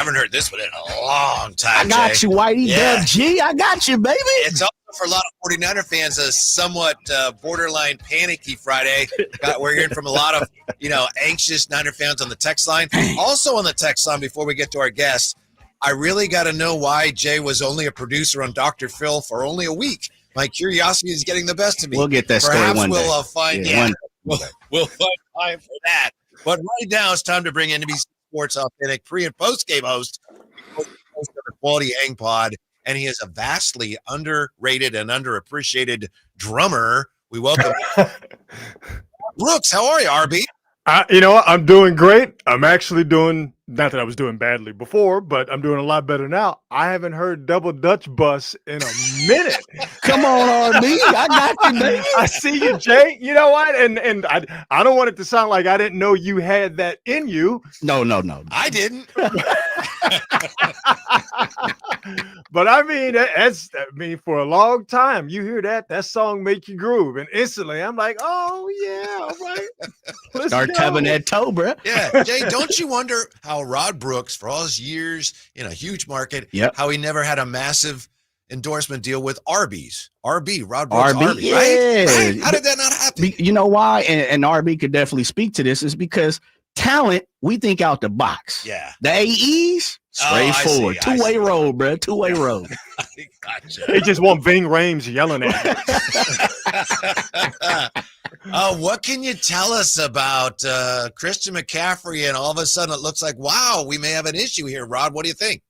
haven't heard this one in a long time. I got Jay. you, Whitey. Yeah. Dub G, I got you, baby. It's also for a lot of 49er fans a somewhat borderline panicky Friday. We're hearing from a lot of, anxious Niner fans on the text line. Also on the text line, before we get to our guests, I really got to know why Jay was only a producer on Dr. Phil for only a week. My curiosity is getting the best of me. We'll get that story Perhaps one day. We'll find, we'll find time for that. But right now, it's time to bring NBC Sports authentic pre- and post-game host of the Quality Hang Pod, and he is a vastly underrated and underappreciated drummer. We welcome Brooks. How are you, RB? I'm doing great. I'm actually doing, not that I was doing badly before, but I'm doing a lot better now. I haven't heard Double Dutch Bus in a minute. Come on, RB. I got you, baby. I see you, Jay. You know what? And I don't want it to sound like I didn't know you had that in you. No. I didn't. But for a long time, you hear that song make you groove, and instantly I'm like, oh yeah, all right. Let's Start tapping that toe, bro. Yeah, Jay, don't you wonder how Rod Brooks, for all his years in a huge market, how he never had a massive endorsement deal with Arby's? Rod Brooks, Arby's, yeah. right? How did that not happen? You know why? And RB could definitely speak to this, is because talent, we think out the box. Yeah. The AEs, straightforward. Two-way road, bro. Two-way road. Gotcha. They just want Ving Rhames yelling at you. What can you tell us about Christian McCaffrey? And all of a sudden it looks like, wow, we may have an issue here. Rod, what do you think?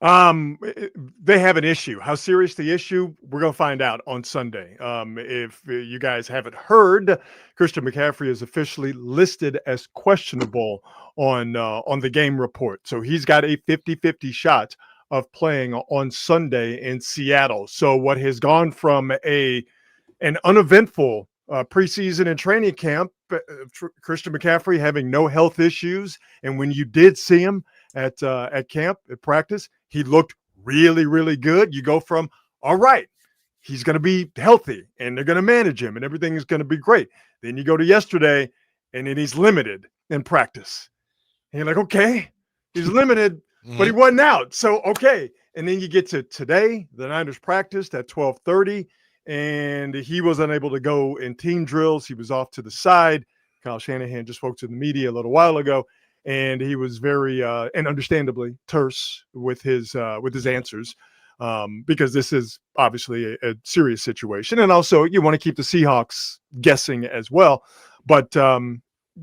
They have an issue. How serious the issue? We're going to find out on Sunday. If you guys haven't heard, Christian McCaffrey is officially listed as questionable on the game report. So he's got a 50-50 shot of playing on Sunday in Seattle. So what has gone from an uneventful preseason and training camp, Christian McCaffrey having no health issues, and when you did see him at camp, at practice, he looked really, really good. You go from, all right, he's going to be healthy and they're going to manage him and everything is going to be great. Then you go to yesterday and then he's limited in practice. And you're like, okay, he's limited, but he wasn't out. So, okay. And then you get to today, the Niners practiced at 12:30 and he was unable to go in team drills. He was off to the side. Kyle Shanahan just spoke to the media a little while ago. And he was very, and understandably, terse with his answers, because this is obviously a serious situation, and also you want to keep the Seahawks guessing as well. But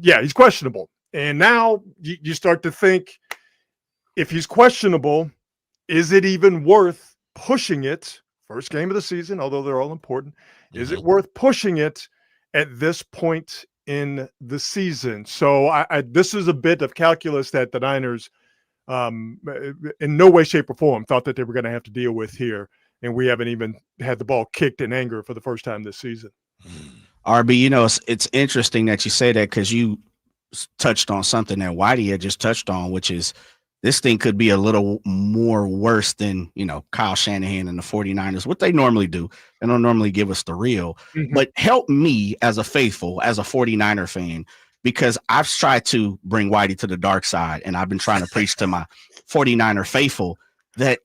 he's questionable, and now you start to think, if he's questionable, is it even worth pushing it? First game of the season, although they're all important, is it worth pushing it at this point in the season? So this is a bit of calculus that the Niners in no way, shape, or form thought that they were going to have to deal with here. And we haven't even had the ball kicked in anger for the first time this season. RB, it's interesting that you say that, because you touched on something that Whitey had just touched on, which is this thing could be a little more worse than, Kyle Shanahan and the 49ers, what they normally do. They don't normally give us the real, but help me as a faithful, as a 49er fan, because I've tried to bring Whitey to the dark side, and I've been trying to preach to my 49er faithful that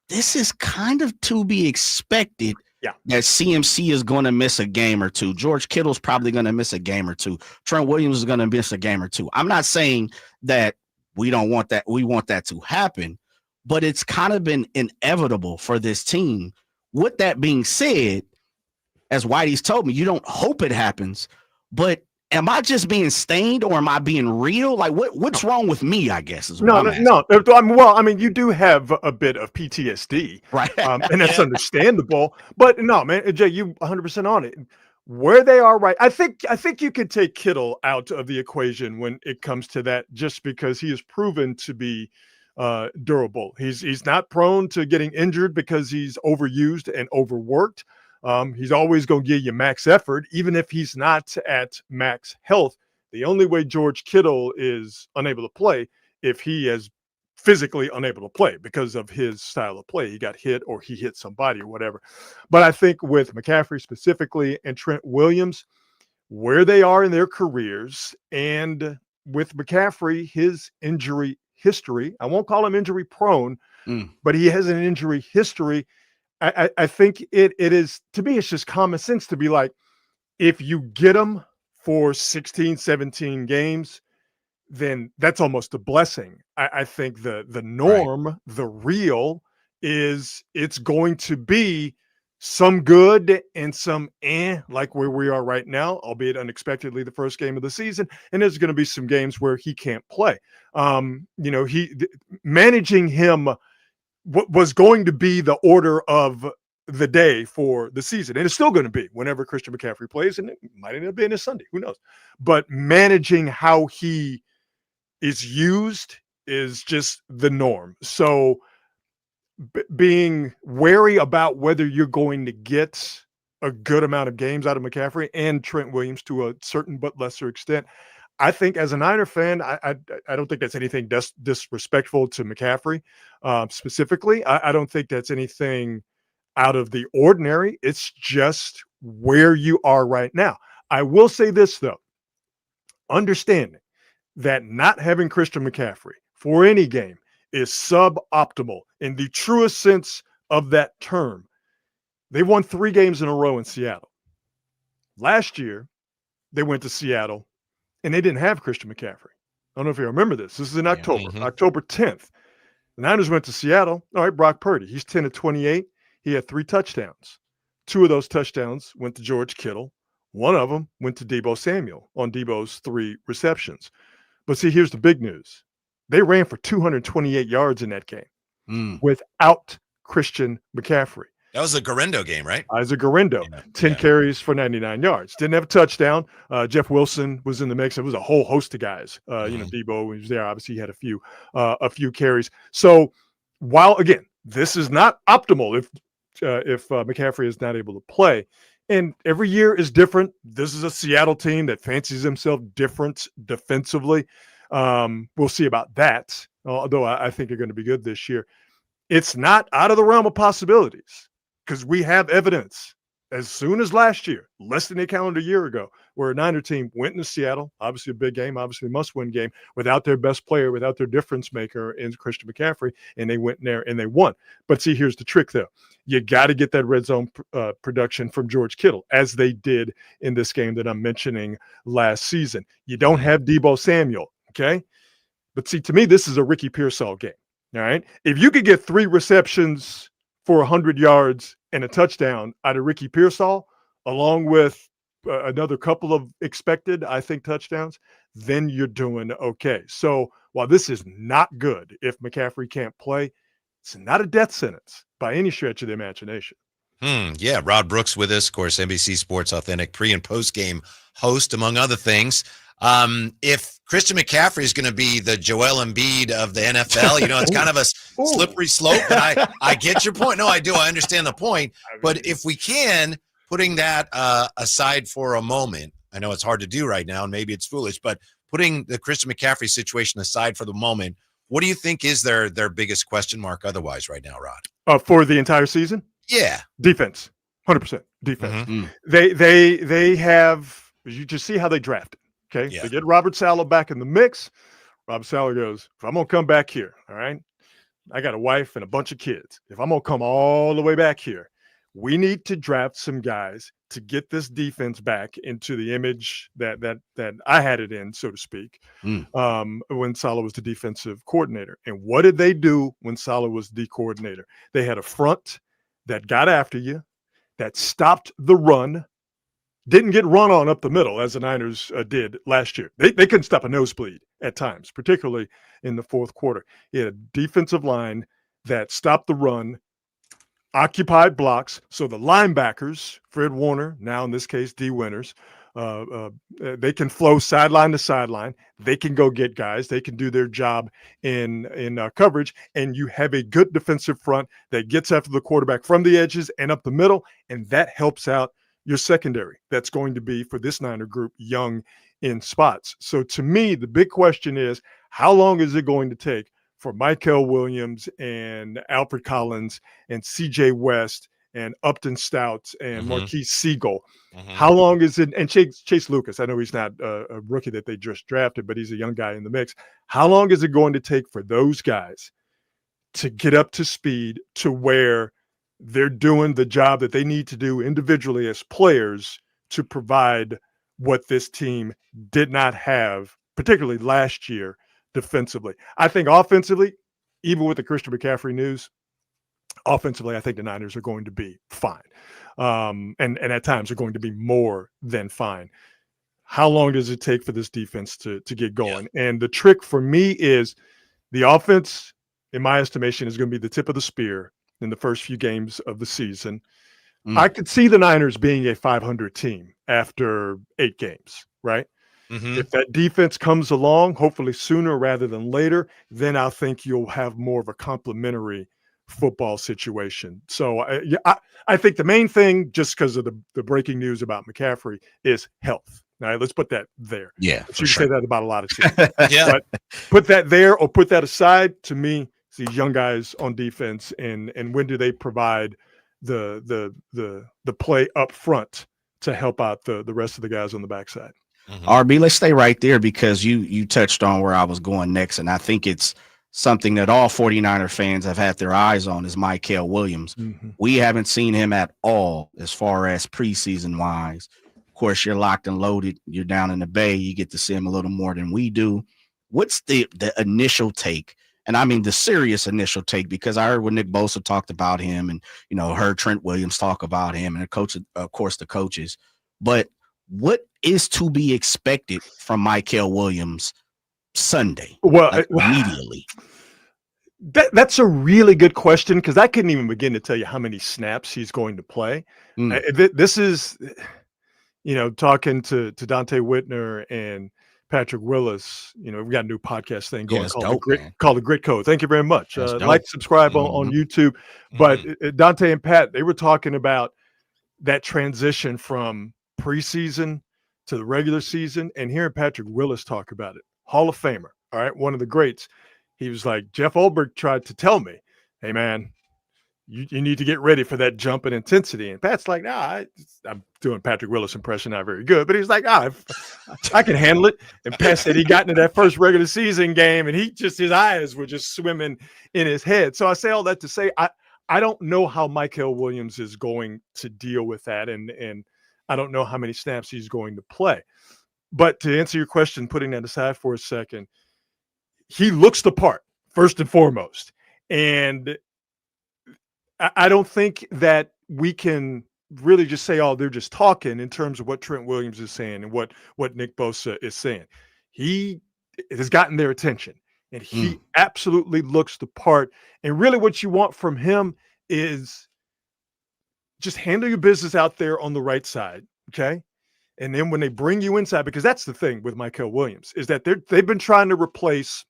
this is kind of to be expected. Yeah. That CMC is going to miss a game or two. George Kittle's probably going to miss a game or two. Trent Williams is going to miss a game or two. I'm not saying that we don't want that. We want that to happen, but it's kind of been inevitable for this team. With that being said, as Whitey's told me, you don't hope it happens, but am I just being stained, or am I being real? Like what's wrong with me, I guess, is what No. Well, I mean, you do have a bit of PTSD, right? And that's understandable, but no, man, Jay, you 100% on it. Where they are right, I think you could take Kittle out of the equation when it comes to that, just because he is proven to be durable. He's not prone to getting injured because he's overused and overworked. He's always going to give you max effort, even if he's not at max health. The only way George Kittle is unable to play, if he is physically unable to play because of his style of play. He got hit or he hit somebody or whatever. But I think with McCaffrey specifically and Trent Williams, where they are in their careers, and with McCaffrey, his injury history. I won't call him injury prone, but he has an injury history. I think it is, to me, it's just common sense to be like, if you get him for 16, 17 games, then that's almost a blessing. I think the norm, right, the real is it's going to be some good and some like where we are right now, albeit unexpectedly the first game of the season. And there's going to be some games where he can't play. Managing him was going to be the order of the day for the season. And it's still going to be whenever Christian McCaffrey plays, and it might end up being a Sunday, who knows? But managing how he is used is just the norm. So being wary about whether you're going to get a good amount of games out of McCaffrey and Trent Williams to a certain but lesser extent. I think as a Niner fan, I don't think that's anything disrespectful to McCaffrey specifically. I don't think that's anything out of the ordinary. It's just where you are right now. I will say this, though, understanding that not having Christian McCaffrey for any game is suboptimal in the truest sense of that term. They won 3 games in a row in Seattle. Last year, they went to Seattle, and they didn't have Christian McCaffrey. I don't know if you remember this. This is in October, October 10th. The Niners went to Seattle. All right, Brock Purdy. He's 10 of 28. He had 3 touchdowns. 2 of those touchdowns went to George Kittle. 1 of them went to Deebo Samuel on Deebo's 3 receptions. But see, here's the big news. They ran for 228 yards in that game without Christian McCaffrey. That was a Garendo game, right? Isaac Garendo, 10 carries for 99 yards. Didn't have a touchdown. Jeff Wilson was in the mix. It was a whole host of guys. Deebo was there. Obviously, he had a few carries. So while, again, this is not optimal if McCaffrey is not able to play, and every year is different. This is a Seattle team that fancies himself different defensively. We'll see about that, although I think they're going to be good this year. It's not out of the realm of possibilities because we have evidence as soon as last year, less than a calendar year ago, where a Niner team went into Seattle, obviously a big game, obviously a must-win game, without their best player, without their difference maker in Christian McCaffrey, and they went in there and they won. But see, here's the trick, though. You got to get that red zone production from George Kittle, as they did in this game that I'm mentioning last season. You don't have Deebo Samuel, okay? But see, to me, this is a Ricky Pearsall game, all right? If you could get 3 receptions for 100 yards and a touchdown out of Ricky Pearsall, along with another couple of expected, I think, touchdowns, then you're doing okay. So while this is not good, if McCaffrey can't play, it's not a death sentence by any stretch of the imagination. Yeah, Rod Brooks with us, of course, NBC Sports authentic pre- and post-game host, among other things. If Christian McCaffrey is going to be the Joel Embiid of the NFL, it's kind of a slippery slope. And I get your point. No, I do. I understand the point. But if we can, putting that aside for a moment, I know it's hard to do right now, and maybe it's foolish, but putting the Christian McCaffrey situation aside for the moment, what do you think is their biggest question mark otherwise right now, Rod? For the entire season? Yeah. Defense. 100% defense. They have, you just see how they drafted. Okay, They get Robert Saleh back in the mix. Robert Saleh goes, if I'm going to come back here, all right, I got a wife and a bunch of kids. If I'm going to come all the way back here, we need to draft some guys to get this defense back into the image that I had it in, so to speak, when Saleh was the defensive coordinator. And what did they do when Saleh was the coordinator? They had a front that got after you, that stopped the run, didn't get run on up the middle as the Niners did last year. They couldn't stop a nosebleed at times, particularly in the fourth quarter. He had a defensive line that stopped the run, occupied blocks. So the linebackers, Fred Warner, now in this case, D. Winters, they can flow sideline to sideline. They can go get guys. They can do their job in coverage. And you have a good defensive front that gets after the quarterback from the edges and up the middle. And that helps out your secondary. That's going to be, for this Niner group, young in spots. So to me, the big question is, how long is it going to take for Michael Williams and Alfred Collins and CJ West and Upton Stouts and Marquise Siegel. Mm-hmm. How long is it? And Chase Lucas, I know he's not a rookie that they just drafted, but he's a young guy in the mix. How long is it going to take for those guys to get up to speed to where they're doing the job that they need to do individually as players to provide what this team did not have, particularly last year defensively? I think offensively, even with the Christian McCaffrey news, offensively, I think the Niners are going to be fine. And at times are going to be more than fine. How long does it take for this defense to get going? Yeah. And the trick for me is the offense, in my estimation, is going to be the tip of the spear in the first few games of the season. I could see the Niners being a 500 team after 8 games, right? Mm-hmm. If that defense comes along, hopefully sooner rather than later, then I think you'll have more of a complementary football situation. So I think the main thing, just because of the breaking news about McCaffrey, is health. All right, let's put that there. Yeah, you can say that about a lot of teams. But put that there or put that aside. To me, it's these young guys on defense, and when do they provide the play up front to help out the rest of the guys on the backside? Mm-hmm. RB, let's stay right there because you touched on where I was going next, and I think it's something that all 49er fans have had their eyes on is Mykel Williams. Mm-hmm. We haven't seen him at all as far as preseason wise. Of course, you're locked and loaded. You're down in the Bay. You get to see him a little more than we do. What's the initial take? And I mean the serious initial take, because I heard when Nick Bosa talked about him and, heard Trent Williams talk about him and of course the coaches. But what is to be expected from Mykel Williams Sunday? Well, immediately. That's a really good question, because I couldn't even begin to tell you how many snaps he's going to play. This is, talking to Dante Whitner and Patrick Willis. We got a new podcast thing going called the Grit Code. Thank you very much. Like, subscribe on YouTube. But Dante and Pat, they were talking about that transition from preseason to the regular season, and hearing Patrick Willis talk about it. Hall of Famer, all right, one of the greats. He was like, Jeff Ulbrich tried to tell me, hey, man, you need to get ready for that jump in intensity. And Pat's like, I'm doing Patrick Willis impression, not very good. But he's like, I can handle it. And Pat said he got into that first regular season game, and his eyes were just swimming in his head. So I say all that to say, I don't know how Mykel Williams is going to deal with that. And I don't know how many snaps he's going to play. But to answer your question, putting that aside for a second, he looks the part, first and foremost. And I don't think that we can really just say, they're just talking in terms of what Trent Williams is saying and what Nick Bosa is saying. He has gotten their attention, and he absolutely looks the part. And really what you want from him is just handle your business out there on the right side, okay? And then when they bring you inside, because that's the thing with Mykel Williams, is that they've been trying to replace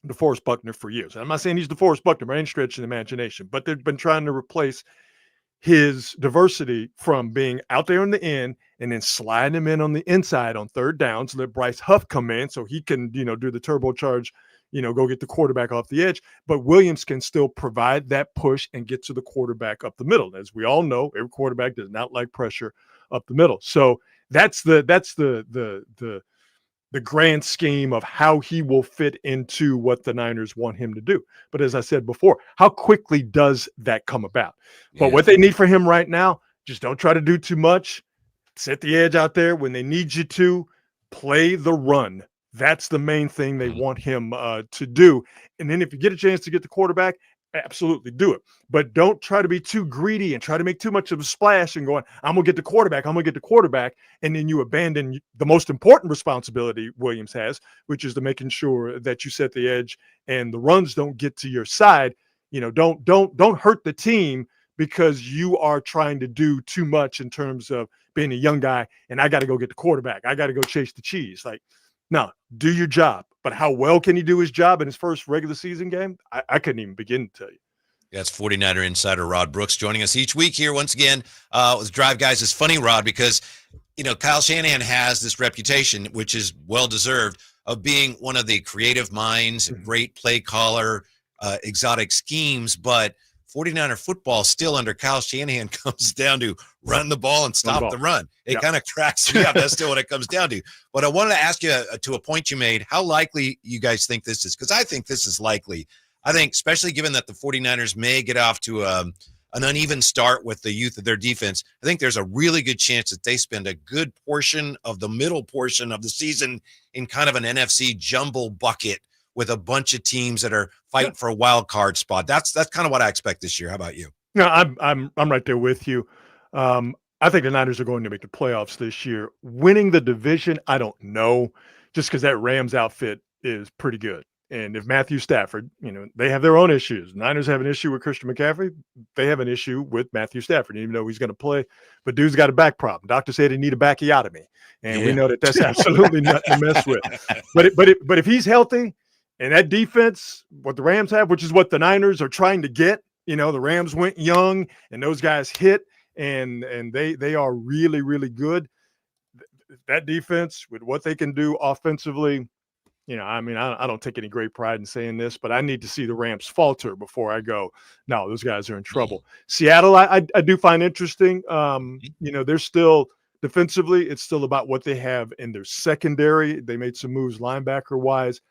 DeForest Buckner for years. I'm not saying he's DeForest Buckner by any stretch of the imagination, but they've been trying to replace his diversity from being out there in the end and then sliding him in on the inside on third downs, let Bryce Huff come in so he can, do the turbocharge, go get the quarterback off the edge. But Williams can still provide that push and get to the quarterback up the middle. As we all know, every quarterback does not like pressure up the middle. So that's the grand scheme of how he will fit into what the Niners want him to do. But as I said before, how quickly does that come about? But what they need for him right now, just don't try to do too much. Set the edge out there when they need you to. Play the run. That's the main thing they want him to do. And then if you get a chance to get the quarterback, absolutely do it. But don't try to be too greedy and try to make too much of a splash and going, I'm going to get the quarterback. And then you abandon the most important responsibility Williams has, which is to making sure that you set the edge and the runs don't get to your side. Don't hurt the team because you are trying to do too much in terms of being a young guy and I got to go get the quarterback. I got to go chase the cheese. Like, no, do your job. But how well can he do his job in his first regular season game? I couldn't even begin to tell you. That's 49er insider Rod Brooks joining us each week here once again with Drive Guys. It's funny, Rod, because, Kyle Shanahan has this reputation, which is well-deserved, of being one of the creative minds, great play caller, exotic schemes. But 49er football still under Kyle Shanahan comes down to run the ball and stop the run. It kind of cracks me up. That's still what it comes down to. But I wanted to ask you to a point you made, how likely you guys think this is? Because I think this is likely. I think, especially given that the 49ers may get off to an uneven start with the youth of their defense, I think there's a really good chance that they spend a good portion of the middle portion of the season in kind of an NFC jumble bucket with a bunch of teams that are fighting for a wild card spot. That's kind of what I expect this year. How about you? No, I'm right there with you. I think the Niners are going to make the playoffs this year. Winning the division, I don't know, just because that Rams outfit is pretty good. And if Matthew Stafford, they have their own issues. Niners have an issue with Christian McCaffrey. They have an issue with Matthew Stafford, even though he's going to play. But dude's got a back problem. Doctor said he need a backiotomy. And we know that's absolutely nothing to mess with. But if he's healthy, and that defense, what the Rams have, which is what the Niners are trying to get, the Rams went young and those guys hit, and they are really, really good. That defense with what they can do offensively, I don't take any great pride in saying this, but I need to see the Rams falter before I go, no, those guys are in trouble. Seattle, I do find interesting. They're still defensively, it's still about what they have in their secondary. They made some moves linebacker-wise.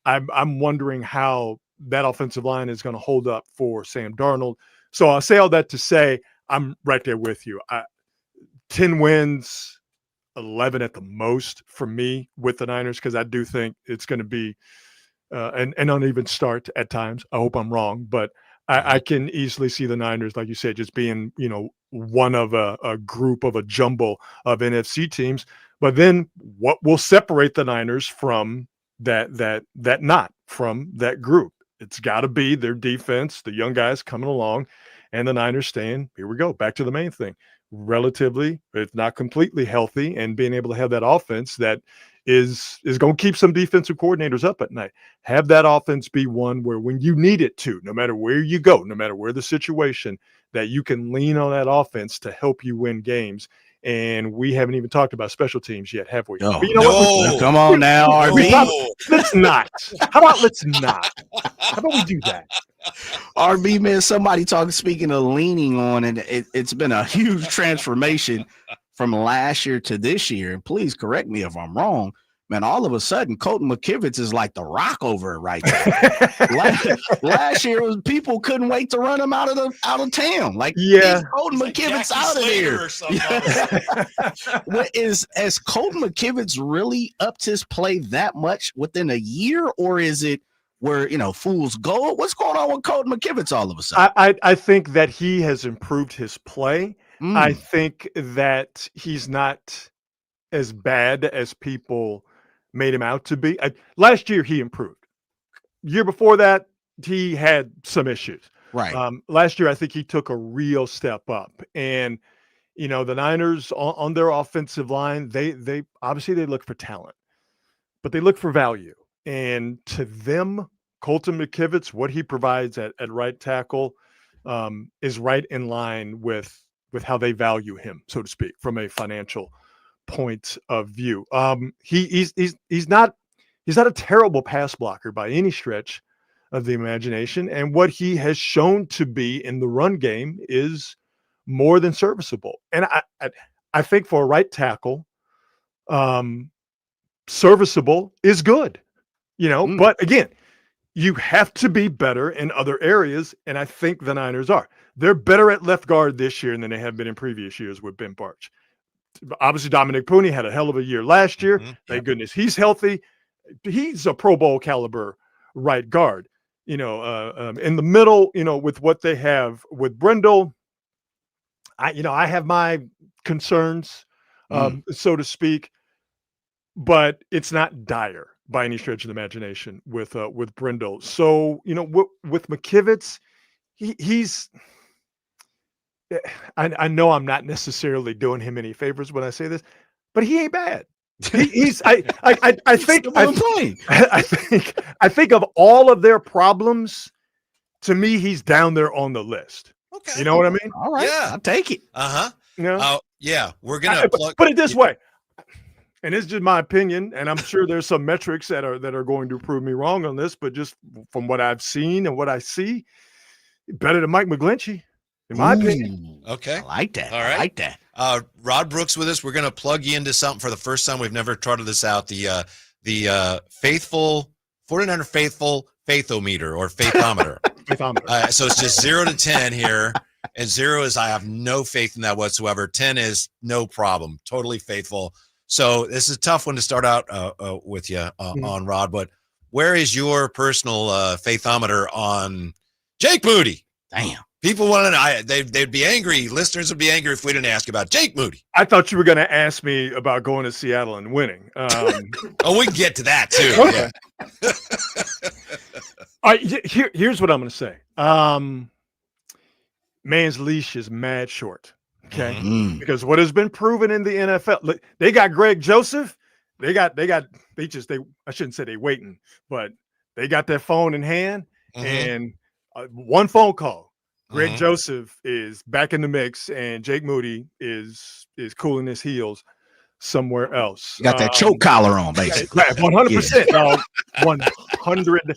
I'm wondering how that offensive line is going to hold up for Sam Darnold. So I'll say all that to say I'm right there with you. 10 wins, 11 at the most for me with the Niners, because I do think it's going to be an uneven start at times. I hope I'm wrong, but I can easily see the Niners, like you said, just being one of a group of a jumble of NFC teams. But then what will separate the Niners from that not from that group? It's got to be their defense, the young guys coming along, and the Niners staying, here we go, back to the main thing, relatively, if not completely healthy, and being able to have that offense that is going to keep some defensive coordinators up at night. Have that offense be one where when you need it to, no matter where you go, no matter where the situation, that you can lean on that offense to help you win games. And we haven't even talked about special teams yet, have we? Oh, what? Come on now, RB. Let's not. How about let's not? How about we do that? RB, man, speaking of leaning on, and it's been a huge transformation from last year to this year. And please correct me if I'm wrong. Man, all of a sudden, Colton McKivitz is like the Rock over it right there. last year, was people couldn't wait to run him out of town. Like, Colton McKivitz out of here. Has Colton McKivitz really upped his play that much within a year, or is it where fools go? What's going on with Colton McKivitz all of a sudden? I think that he has improved his play. I think that he's not as bad as people made him out to be. Last year, he improved. Year before that, he had some issues. Right. Last year, I think he took a real step up. And, the Niners on their offensive line, they obviously they look for talent, but they look for value. And to them, Colton McKivitz, what he provides at right tackle is right in line with how they value him, so to speak, from a financial point of view. He's not a terrible pass blocker by any stretch of the imagination, and what he has shown to be in the run game is more than serviceable. And I think for a right tackle, serviceable is good, But again, you have to be better in other areas, and I think the Niners are. They're better at left guard this year than they have been in previous years with Ben Barch. Obviously, Dominic Pooney had a hell of a year last year. Thank goodness he's healthy. He's a Pro Bowl caliber right guard. In the middle, with what they have with Brindle, I have my concerns, so to speak, but it's not dire by any stretch of the imagination with Brindle. So, with McKivitz, he's. I know I'm not necessarily doing him any favors when I say this, but he ain't bad. I think of all of their problems, to me, he's down there on the list. Okay. You know what I mean? All right. Yeah. I'll take it. We're going to put it this way. And it's just my opinion, and I'm sure there's some metrics that are going to prove me wrong on this, but just from what I've seen and what I see, Better than Mike McGlinchey, in my opinion. Okay. I like that. All right. I like that. Rod Brooks with us. We're going to plug you into something for the first time. We've never trotted this out. The faithful 49er faithful faithometer or faithometer. So it's just 0 to 10 here. And 0 is I have no faith in that whatsoever. 10 is no problem. Totally faithful. So this is a tough one to start out with you on Rod. But where is your personal faithometer on Jake Moody? Damn. People want to know. They'd be angry. Listeners would be angry if we didn't ask about Jake Moody. I thought you were going to ask me about going to Seattle and winning. Oh, we can get to that too. Okay. All right, here's what I'm going to say. Man's leash is mad short. Okay, because what has been proven in the NFL, look, they got Greg Joseph. I shouldn't say they waiting, but they got their phone in hand and one phone call. Greg Joseph is back in the mix, and Jake Moody is cooling his heels somewhere else. You got that choke collar on, basically. 100%, dog. 100%.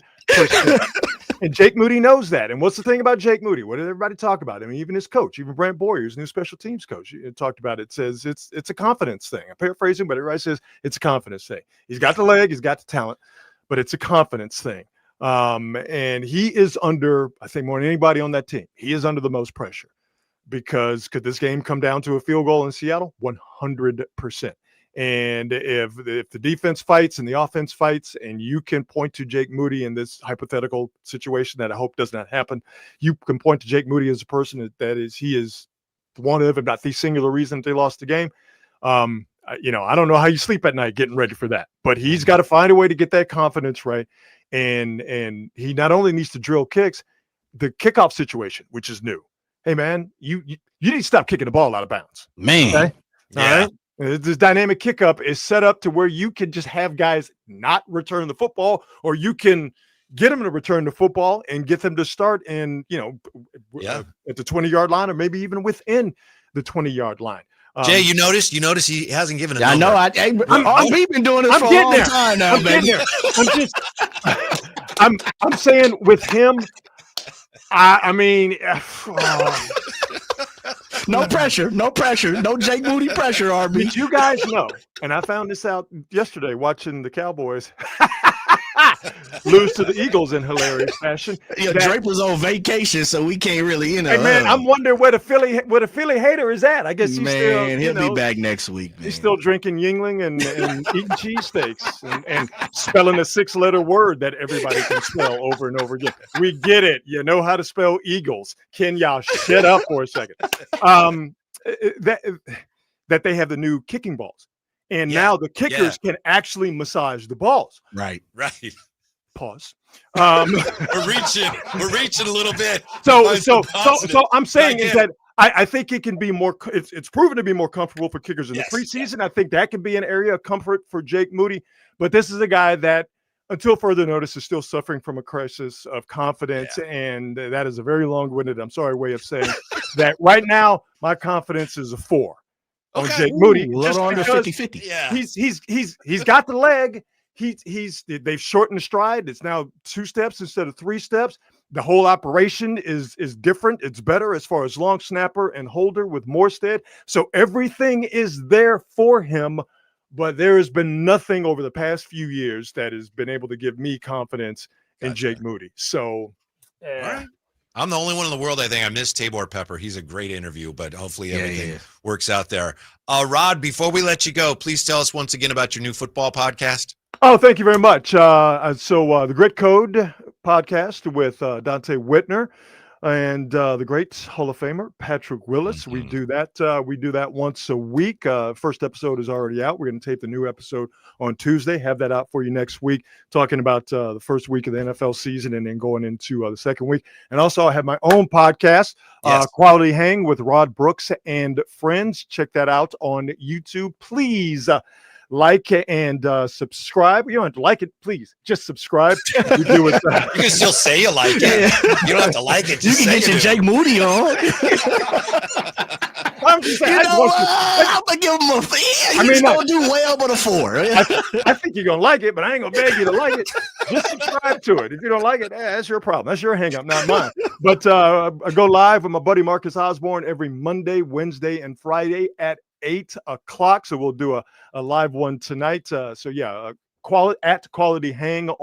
And Jake Moody knows that. And what's the thing about Jake Moody? What did everybody talk about? I mean, even his coach, even Brant Boyer, his new special teams coach, talked about it. Says it's a confidence thing. I'm paraphrasing, but everybody says it's a confidence thing. He's got the leg, he's got the talent, but it's a confidence thing. And he is under, I think more than anybody on that team, he is under the most pressure because could this game come down to a field goal in Seattle? 100%. And if the defense fights and the offense fights and you can point to Jake Moody in this hypothetical situation that I hope does not happen, you can point to Jake Moody as a person he is one of, if not the singular reason they lost the game. I don't know how you sleep at night getting ready for that, but he's got to find a way to get that confidence right. And he not only needs to drill kicks, the kickoff situation, which is new. Hey man, you need to stop kicking the ball out of bounds. Man. Okay? Yeah. All right. This dynamic kickup is set up to where you can just have guys not return the football, or you can get them to return the football and get them to start at the 20-yard line, or maybe even within the 20-yard line. Jay, you notice he hasn't given a number. I know. We've been doing this for a long time now, baby. I'm saying with him, I mean, no pressure, no Jake Moody pressure, RB. Did you guys know? And I found this out yesterday watching the Cowboys lose to the Eagles in hilarious fashion. Yeah, Draper's on vacation, so we can't really, Hey man, I'm wondering where the Philly hater is at. I guess he'll be back next week. Man. He's still drinking Yingling and eating cheesesteaks and spelling a 6-letter word that everybody can spell over and over again. We get it. You know how to spell Eagles. Can y'all shut up for a second? That they have the new kicking balls. And now the kickers can actually massage the balls. Right. Pause. We're reaching a little bit. So I'm saying is that I think it can be more. It's proven to be more comfortable for kickers in the preseason. I think that can be an area of comfort for Jake Moody. But this is a guy that, until further notice, is still suffering from a crisis of confidence, and that is a very long-winded, I'm sorry, way of saying that. Right now, my confidence is a 4. On Jake Moody, just under 50-50. Yeah, he's got the leg. They've shortened the stride. It's now 2 steps instead of 3 steps. The whole operation is different. It's better as far as long snapper and holder with Morstead. So everything is there for him, but there has been nothing over the past few years that has been able to give me confidence in Jake Moody. So, all right. I'm the only one in the world, I think. I miss Tabor Pepper. He's a great interview, but hopefully everything works out there. Rod, before we let you go, please tell us once again about your new football podcast. Oh, thank you very much. So the Grit Code podcast with Dante Whitner and the great Hall of Famer Patrick Willis. We do that once a week. First episode is already out. We're going to tape the new episode on Tuesday. Have that out for you next week, talking about the first week of the NFL season and then going into the second week. And also I have my own podcast, Quality Hang with Rod Brooks and friends. Check that out on YouTube. Please like and subscribe. You don't have to like it, please. Just subscribe. You do it. You can still say you like it. You don't have to like it. Just you can get your Jake Moody on. I'm just saying. I'm gonna give him a. He's gonna do well, but a 4. I think you're gonna like it, but I ain't gonna beg you to like it. Just subscribe to it. If you don't like it, that's your problem. That's your hang up, not mine. But I go live with my buddy Marcus Osborne every Monday, Wednesday, and Friday at 8 o'clock. So we'll do a live one tonight. Quality Hang on